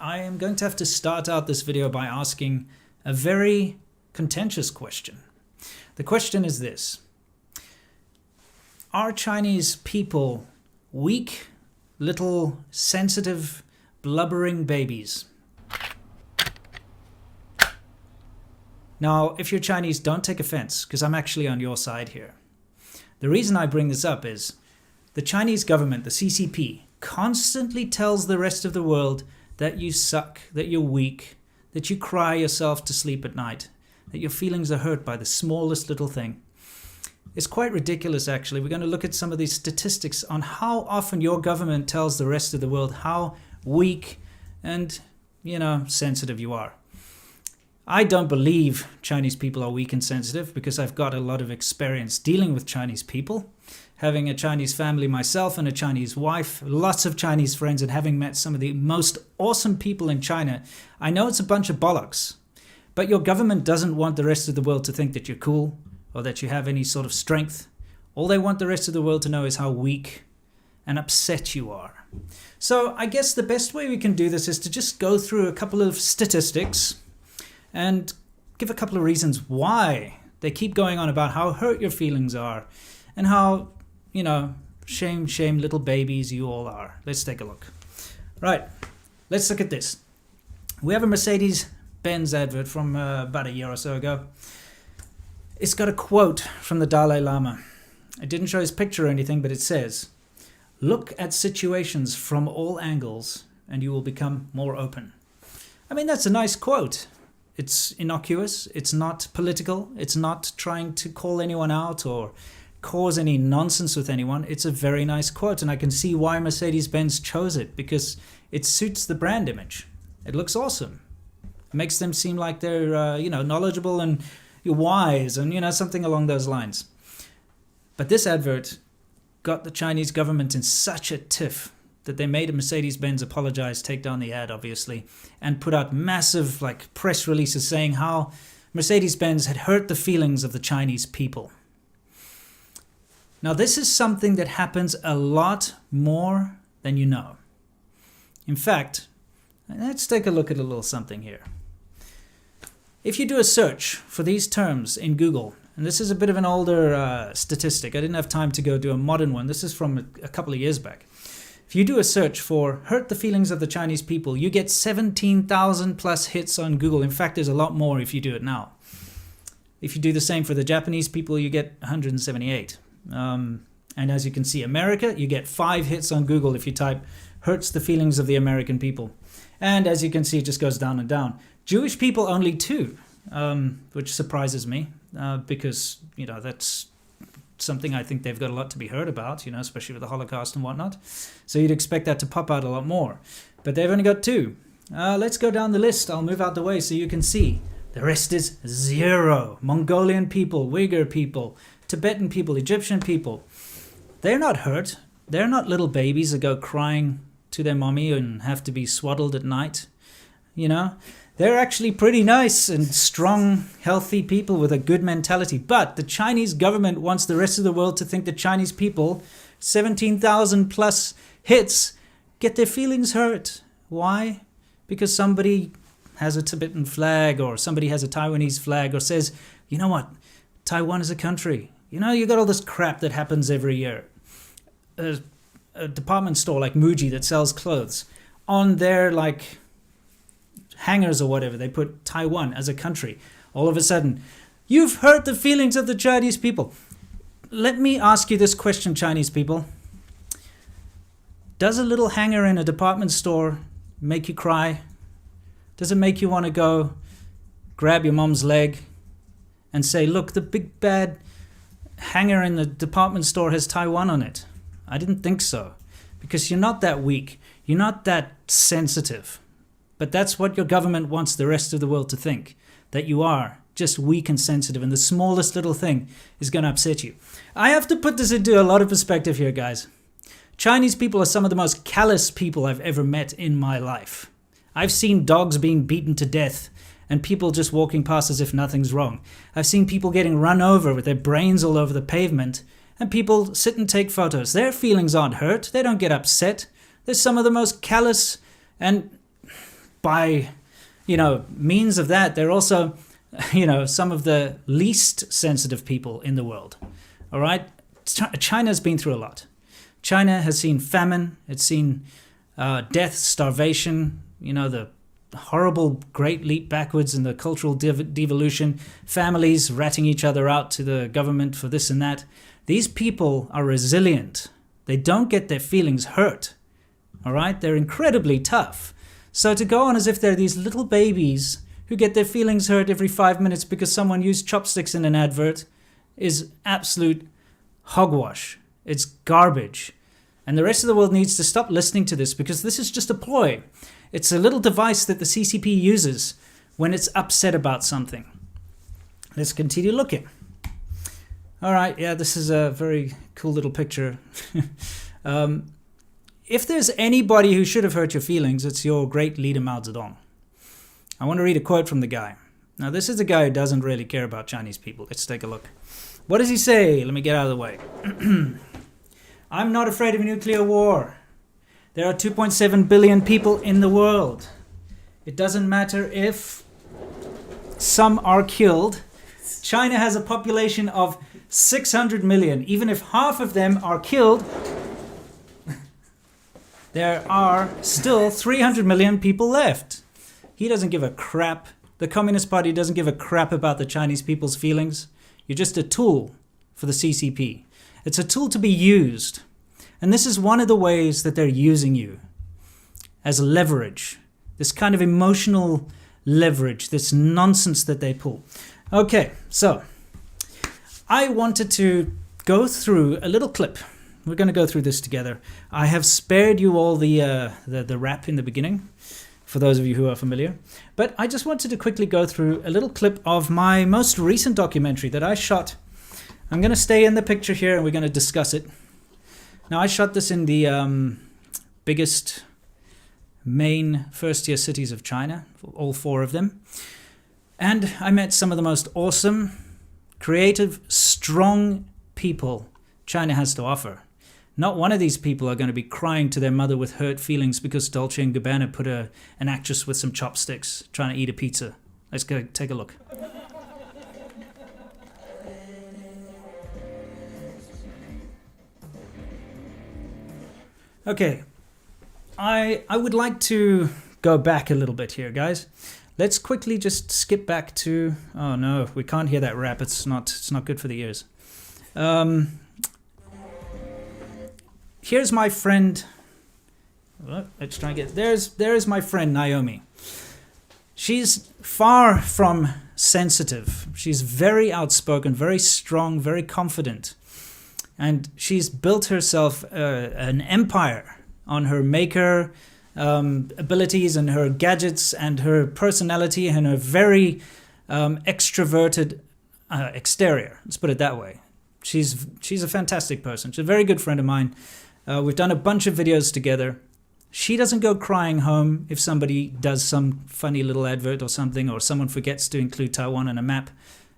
I am going to have to start out this video by asking a very contentious question. The question is this: are Chinese people weak, little, sensitive, blubbering babies? Now, if you're Chinese, don't take offense, because I'm actually on your side here. The reason I bring this up is the Chinese government, the CCP, constantly tells the rest of the world that you suck, that you're weak, that you cry yourself to sleep at night, that your feelings are hurt by the smallest little thing. It's quite ridiculous, actually. We're going to look at some of these statistics on how often your government tells the rest of the world how weak and, sensitive you are. I don't believe Chinese people are weak and sensitive because I've got a lot of experience dealing with Chinese people, having a Chinese family myself and a Chinese wife, lots of Chinese friends, and having met some of the most awesome people in China. I know it's a bunch of bollocks, but your government doesn't want the rest of the world to think that you're cool or that you have any sort of strength. All they want the rest of the world to know is how weak and upset you are. So I guess the best way we can do this is to just go through a couple of statistics and give a couple of reasons why they keep going on about how hurt your feelings are and how, shame little babies you all are. Let's take a look. Right, let's look at this. We have a Mercedes Benz advert from about a year or so ago. It's got a quote from the Dalai Lama. I didn't show his picture or anything, but it says, "Look at situations from all angles and you will become more open." I mean, that's a nice quote. It's innocuous, it's not political, it's not trying to call anyone out or cause any nonsense with anyone. It's a very nice quote, and I can see why Mercedes Benz chose it, because it suits the brand image. It looks awesome. It makes them seem like they're, knowledgeable and wise and, something along those lines. But this advert got the Chinese government in such a tiff that they made a Mercedes-Benz apologize, take down the ad, obviously, and put out massive press releases saying how Mercedes-Benz had hurt the feelings of the Chinese people. Now, this is something that happens a lot more than you know. In fact, let's take a look at a little something here. If you do a search for these terms in Google, and this is a bit of an older statistic, I didn't have time to go do a modern one. This is from a couple of years back. If you do a search for hurt the feelings of the Chinese people, you get 17,000 plus hits on Google. In fact, there's a lot more if you do it now. If you do the same for the Japanese people, you get 178. And as you can see, America, you get 5 hits on Google if you type hurts the feelings of the American people. And as you can see, it just goes down and down. Jewish people, only 2, which surprises me because, that's something I think they've got a lot to be heard about, especially with the Holocaust and whatnot. So you'd expect that to pop out a lot more. But they've only got 2. Let's go down the list. I'll move out the way so you can see. The rest is 0. Mongolian people, Uyghur people, Tibetan people, Egyptian people. They're not hurt. They're not little babies that go crying to their mommy and have to be swaddled at night. They're actually pretty nice and strong, healthy people with a good mentality. But the Chinese government wants the rest of the world to think that Chinese people, 17,000 plus hits, get their feelings hurt. Why? Because somebody has a Tibetan flag or somebody has a Taiwanese flag or says, you know what, Taiwan is a country. You got all this crap that happens every year. A department store like Muji that sells clothes, on their hangers or whatever, they put Taiwan as a country. All of a sudden, you've hurt the feelings of the Chinese people. Let me ask you this question, Chinese people. Does a little hanger in a department store make you cry? Does it make you want to go grab your mom's leg and say, look, the big bad hanger in the department store has Taiwan on it? I didn't think so, because you're not that weak. You're not that sensitive. But that's what your government wants the rest of the world to think, that you are just weak and sensitive, and the smallest little thing is going to upset you. I have to put this into a lot of perspective here, guys. Chinese people are some of the most callous people I've ever met in my life. I've seen dogs being beaten to death and people just walking past as if nothing's wrong. I've seen people getting run over with their brains all over the pavement, and people sit and take photos. Their feelings aren't hurt. They don't get upset. They're some of the most callous and by, means of that, they're also, some of the least sensitive people in the world. All right? China's been through a lot. China has seen famine. It's seen death, starvation, the horrible great leap backwards in the cultural devolution, families ratting each other out to the government for this and that. These people are resilient. They don't get their feelings hurt. All right? They're incredibly tough. So to go on as if they're these little babies who get their feelings hurt every 5 minutes because someone used chopsticks in an advert is absolute hogwash. It's garbage. And the rest of the world needs to stop listening to this, because this is just a ploy. It's a little device that the CCP uses when it's upset about something. Let's continue looking. All right, yeah, this is a very cool little picture. If there's anybody who should have hurt your feelings, it's your great leader Mao Zedong. I want to read a quote from the guy. Now, this is a guy who doesn't really care about Chinese people. Let's take a look. What does he say? Let me get out of the way. I'm not afraid of a nuclear war. There are 2.7 billion people in the world. It doesn't matter if some are killed. China has a population of 600 million. Even if half of them are killed, there are still 300 million people left. He doesn't give a crap. The Communist Party doesn't give a crap about the Chinese people's feelings. You're just a tool for the CCP. It's a tool to be used. And this is one of the ways that they're using you as leverage. This kind of emotional leverage, this nonsense that they pull. Okay, so I wanted to go through a little clip. We're going to go through this together. I have spared you all the rap in the beginning, for those of you who are familiar. But I just wanted to quickly go through a little clip of my most recent documentary that I shot. I'm going to stay in the picture here and we're going to discuss it. Now, I shot this in the biggest main first-tier cities of China, all 4 of them. And I met some of the most awesome, creative, strong people China has to offer. Not one of these people are going to be crying to their mother with hurt feelings because Dolce & Gabbana put an actress with some chopsticks trying to eat a pizza. Let's go take a look. Okay, I would like to go back a little bit here, guys. Let's quickly just skip back to... Oh no, we can't hear that rap. It's not good for the ears. Here's my friend. Let's try and get... There's my friend Naomi. She's far from sensitive. She's very outspoken, very strong, very confident. And she's built herself an empire on her maker abilities and her gadgets and her personality and her very extroverted exterior. Let's put it that way. She's a fantastic person. She's a very good friend of mine. We've done a bunch of videos together. She doesn't go crying home if somebody does some funny little advert or something, or someone forgets to include Taiwan on a map.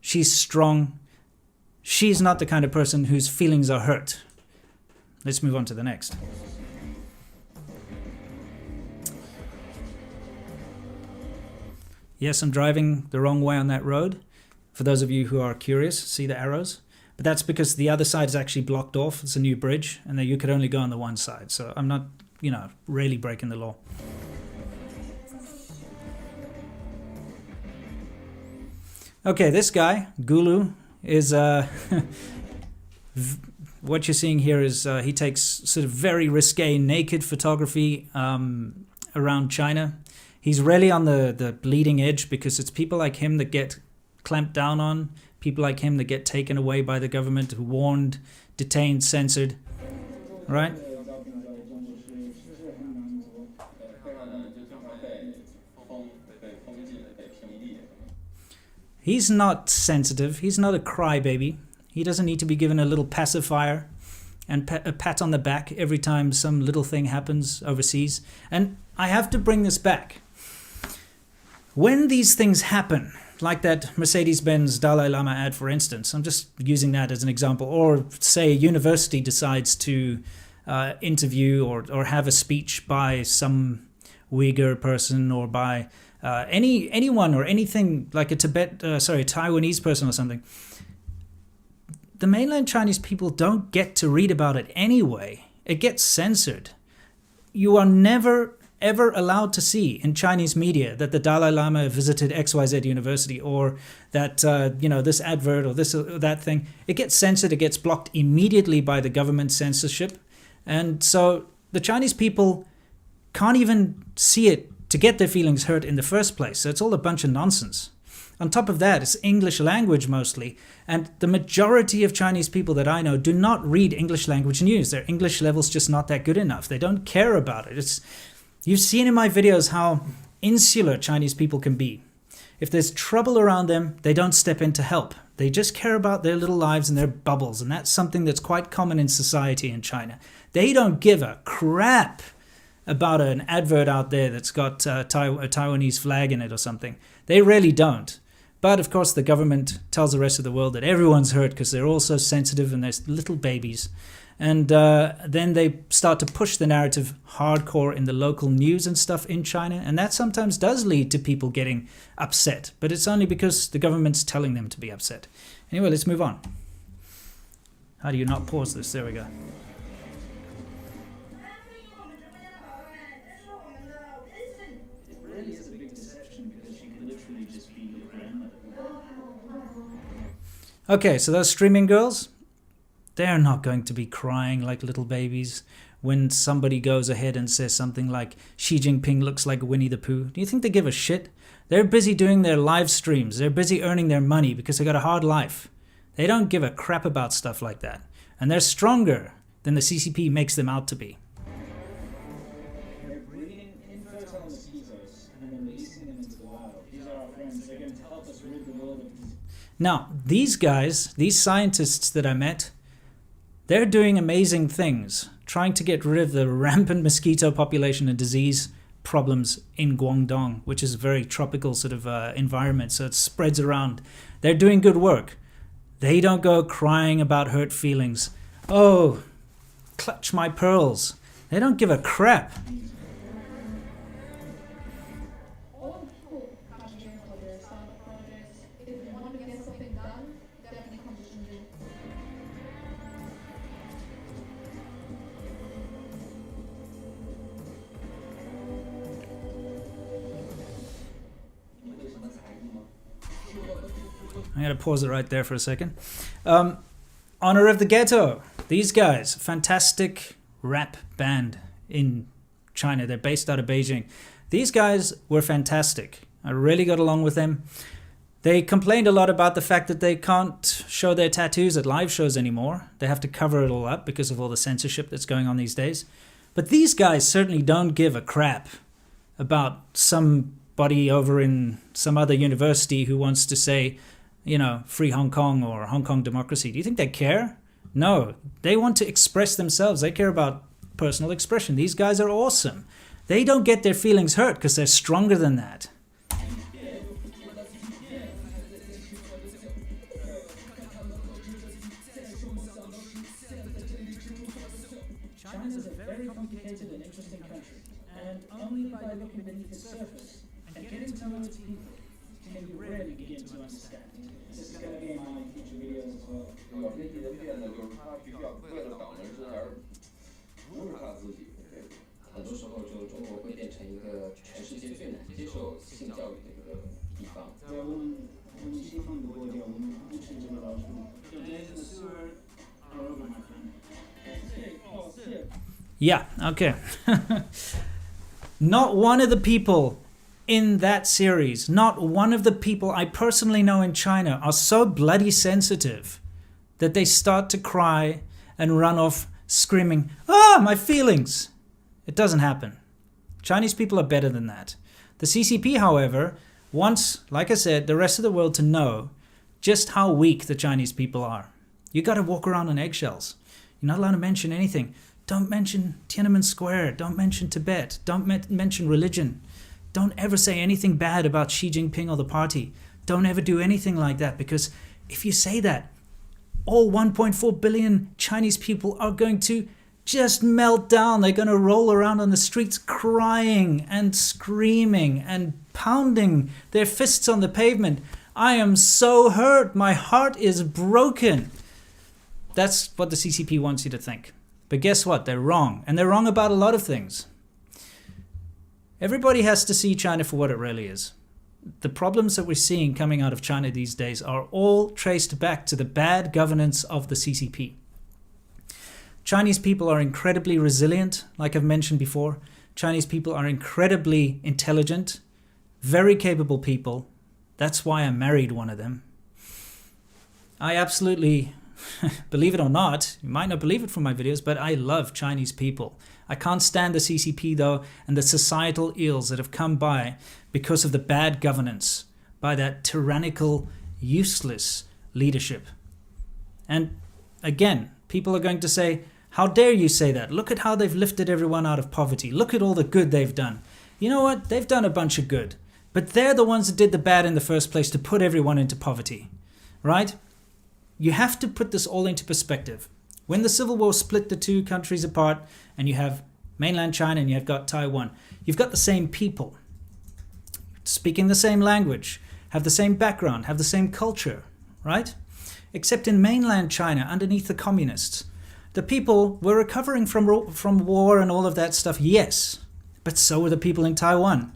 She's strong. She's not the kind of person whose feelings are hurt. Let's move on to the next. Yes, I'm driving the wrong way on that road. For those of you who are curious, see the arrows? But that's because the other side is actually blocked off. It's a new bridge, and then you could only go on the one side. So I'm not, really breaking the law. Okay, this guy, Gulu, is... what you're seeing here is he takes sort of very risque naked photography around China. He's really on the bleeding edge because it's people like him that get clamped down on, people like him that get taken away by the government, warned, detained, censored, right? He's not sensitive. He's not a crybaby. He doesn't need to be given a little pacifier and a pat on the back every time some little thing happens overseas. And I have to bring this back. When these things happen, like that Mercedes Benz Dalai Lama ad, for instance, I'm just using that as an example, or say a university decides to interview or have a speech by some Uyghur person or by anyone or anything like a Taiwanese person or something, the mainland Chinese people don't get to read about it anyway. It gets censored. You are never ever allowed to see in Chinese media that the Dalai Lama visited XYZ university, or that this advert or this or that thing. It gets censored. It gets blocked immediately by the government censorship, and so the Chinese people can't even see it to get their feelings hurt in the first place. So it's all a bunch of nonsense. On top of that, it's English language mostly, and the majority of Chinese people that I know do not read English language news. Their English level's just not that good enough. They don't care about it. You've seen in my videos how insular Chinese people can be. If there's trouble around them, they don't step in to help. They just care about their little lives and their bubbles, and that's something that's quite common in society in China. They don't give a crap about an advert out there that's got a Taiwanese flag in it or something. They really don't. But of course the government tells the rest of the world that everyone's hurt because they're all so sensitive and they're little babies. And then they start to push the narrative hardcore in the local news and stuff in China. And that sometimes does lead to people getting upset. But it's only because the government's telling them to be upset. Anyway, let's move on. How do you not pause this? There we go. Okay, so those streaming girls, they're not going to be crying like little babies when somebody goes ahead and says something like Xi Jinping looks like Winnie the Pooh. Do you think they give a shit? They're busy doing their live streams. They're busy earning their money because they got a hard life. They don't give a crap about stuff like that. And they're stronger than the CCP makes them out to be. They're breeding infertile mosquitoes and then releasing them into the wild. These are our friends. They're going to help us rid the world of disease. Now, these guys, these scientists that I met, they're doing amazing things, trying to get rid of the rampant mosquito population and disease problems in Guangdong, which is a very tropical sort of environment, so it spreads around. They're doing good work. They don't go crying about hurt feelings. Oh, clutch my pearls. They don't give a crap. I'm going to pause it right there for a second. Honor of the Ghetto. These guys, fantastic rap band in China. They're based out of Beijing. These guys were fantastic. I really got along with them. They complained a lot about the fact that they can't show their tattoos at live shows anymore. They have to cover it all up because of all the censorship that's going on these days. But these guys certainly don't give a crap about somebody over in some other university who wants to say, free Hong Kong or Hong Kong democracy. Do you think they care? No, they want to express themselves. They care about personal expression. These guys are awesome. They don't get their feelings hurt because they're stronger than that. China's a very complicated and interesting country, and only by looking beneath the surface and getting to know its people can you really begin to understand. This is going to be in my future videos as well. 有些人的变呢，就是他必须要为了党人身而不是他自己。很多时候，就中国会变成一个全世界最难接受性教育的一个地方。在我们西方的国家，我们不是这个老师。Yeah, okay. Not one of the people in that series, not one of the people I personally know in China are so bloody sensitive that they start to cry and run off screaming, my feelings. It doesn't happen. Chinese people are better than that. The CCP, however, wants, like I said, the rest of the world to know just how weak the Chinese people are. You got to walk around on eggshells. You're not allowed to mention anything. Don't mention Tiananmen Square. Don't mention Tibet. Don't mention religion. Don't ever say anything bad about Xi Jinping or the party. Don't ever do anything like that, because if you say that, all 1.4 billion Chinese people are going to just melt down. They're going to roll around on the streets crying and screaming and pounding their fists on the pavement. I am so hurt. My heart is broken. That's what the CCP wants you to think. But guess what? They're wrong. And they're wrong about a lot of things. Everybody has to see China for what it really is. The problems that we're seeing coming out of China these days are all traced back to the bad governance of the CCP. Chinese people are incredibly resilient, like I've mentioned before. Chinese people are incredibly intelligent, very capable people. That's why I married one of them. I absolutely, believe it or not, you might not believe it from my videos, but I love Chinese people. I can't stand the CCP though, and the societal ills that have come by because of the bad governance by that tyrannical, useless leadership. And again, people are going to say, how dare you say that? Look at how they've lifted everyone out of poverty. Look at all the good they've done. You know what? They've done a bunch of good. But they're the ones that did the bad in the first place to put everyone into poverty. Right? You have to put this all into perspective. When the Civil War split the two countries apart, and you have mainland China and you've got Taiwan, you've got the same people, speaking the same language, have the same background, have the same culture, right? Except in mainland China, underneath the communists, the people were recovering from war and all of that stuff, yes, but so were the people in Taiwan.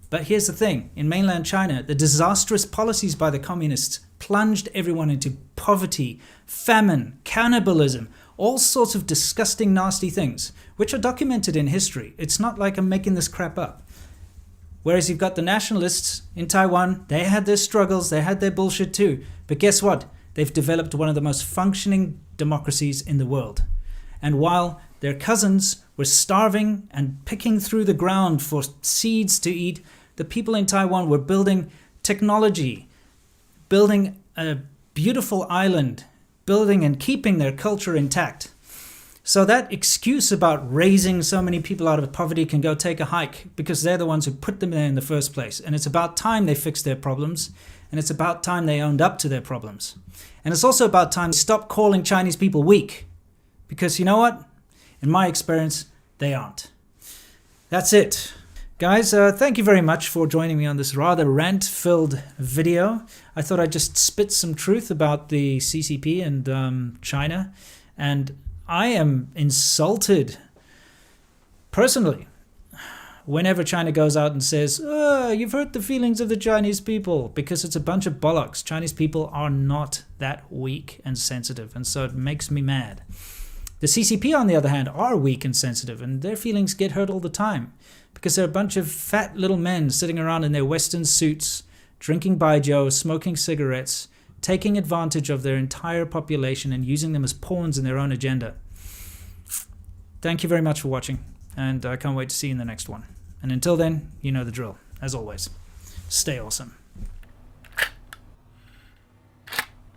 But here's the thing, in mainland China, the disastrous policies by the communists plunged everyone into poverty, famine, cannibalism, all sorts of disgusting, nasty things, which are documented in history. It's not like I'm making this crap up. Whereas you've got the nationalists in Taiwan, they had their struggles, they had their bullshit too. But guess what? They've developed one of the most functioning democracies in the world. And while their cousins were starving and picking through the ground for seeds to eat, the people in Taiwan were building technology, building a beautiful island, building and keeping their culture intact. So that excuse about raising so many people out of poverty can go take a hike, because they're the ones who put them there in the first place. And it's about time they fixed their problems, and it's about time they owned up to their problems. And it's also about time they stop calling Chinese people weak, because you know what? In my experience, they aren't. That's it. Guys, thank you very much for joining me on this rather rant-filled video. I thought I'd just spit some truth about the CCP and China. And I am insulted, personally, whenever China goes out and says, oh, you've hurt the feelings of the Chinese people, because it's a bunch of bollocks. Chinese people are not that weak and sensitive, and so it makes me mad. The CCP, on the other hand, are weak and sensitive, and their feelings get hurt all the time, because they're a bunch of fat little men sitting around in their Western suits, drinking baijiu, smoking cigarettes, taking advantage of their entire population and using them as pawns in their own agenda. Thank you very much for watching, and I can't wait to see you in the next one. And until then, you know the drill. As always, stay awesome.